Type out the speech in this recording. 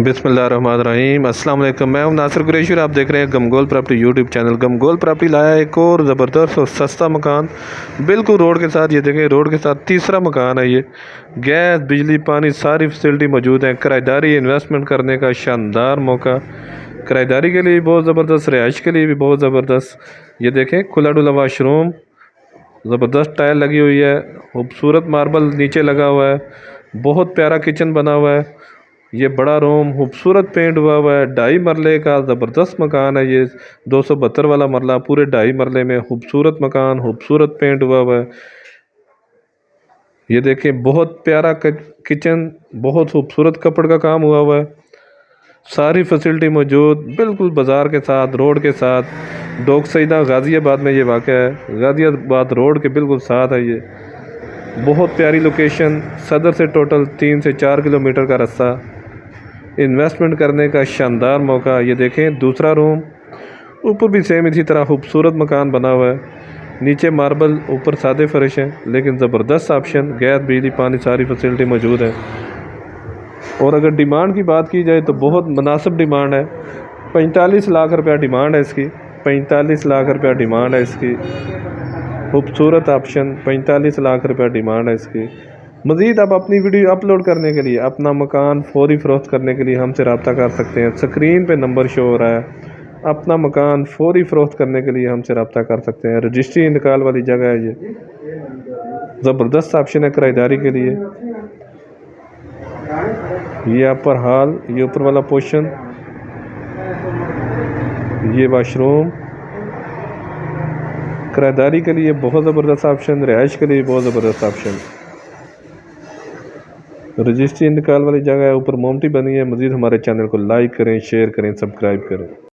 बिस्मिल्लाहिर्रहमानिर्रहीम। अस्सलाम वालेकुम। मैं हूं नासिर कुरैशी और आप देख रहे हैं गमगोल प्रॉपर्टी यूट्यूब चैनल। गमगोल प्रॉपर्टी लाया एक और ज़बरदस्त और सस्ता मकान बिल्कुल रोड के साथ। ये देखें, रोड के साथ तीसरा मकान है ये। गैस, बिजली, पानी सारी फैसिलिटी मौजूद है। किराएदारी इन्वेस्टमेंट करने का शानदार मौका। किराएदारी के लिए भी बहुत ज़बरदस्त, रिहाइश के लिए भी बहुत ज़बरदस्त। ये देखें, खुला डुला वाशरूम, ज़बरदस्त टाइल लगी हुई है, खूबसूरत मार्बल नीचे लगा हुआ है, बहुत प्यारा किचन बना हुआ है। ये बड़ा रूम खूबसूरत पेंट हुआ है। 2.5 मरले का ज़बरदस्त मकान है ये। 272 वाला मरला, पूरे 2.5 मरले में खूबसूरत मकान, खूबसूरत पेंट हुआ है। ये देखें, बहुत प्यारा किचन, बहुत खूबसूरत कपड़ का काम हुआ है। सारी फैसिलिटी मौजूद, बिल्कुल बाज़ार के साथ, रोड के साथ। डोक सईदा गाज़ियाबाद में ये वाक़ है। गाज़ियाबाद रोड के बिल्कुल साथ है ये। बहुत प्यारी लोकेशन, सदर से टोटल 3 से 4 किलोमीटर का रास्ता। इन्वेस्टमेंट करने का शानदार मौका। ये देखें, दूसरा रूम, ऊपर भी सेम इसी तरह खूबसूरत मकान बना हुआ है। नीचे मार्बल, ऊपर सादे फर्श हैं, लेकिन ज़बरदस्त ऑप्शन, गैस, बिजली, पानी सारी फैसिलिटी मौजूद है। और अगर डिमांड की बात की जाए तो बहुत मुनासिब डिमांड है। 45 लाख रुपया डिमांड है इसकी। 45 लाख रुपया डिमांड है इसकी। खूबसूरत ऑप्शन, 45 लाख रुपया डिमांड है इसकी। मज़ीद आप अपनी वीडियो अपलोड करने के लिए, अपना मकान फौरी फ़रोख्त करने के लिए हमसे रब्ता कर सकते हैं। स्क्रीन पे नंबर शो हो रहा है। अपना मकान फौरी फ़रोख्त करने के लिए हमसे रब्ता कर सकते हैं। रजिस्ट्री इंतकाल वाली जगह है ये। ज़बरदस्त ऑप्शन है किराएदारी के लिए। ये अपर हॉल, ये ऊपर वाला पोर्शन, ये वाशरूम। किराएदारी के लिए बहुत ज़बरदस्त ऑप्शन, रिहाइश के लिए बहुत ज़बरदस्त ऑप्शन। रजिस्ट्री इंतकाल वाली जगह है, ऊपर मोमटी बनी है। मज़ीद हमारे चैनल को लाइक करें, शेयर करें, सब्सक्राइब करें।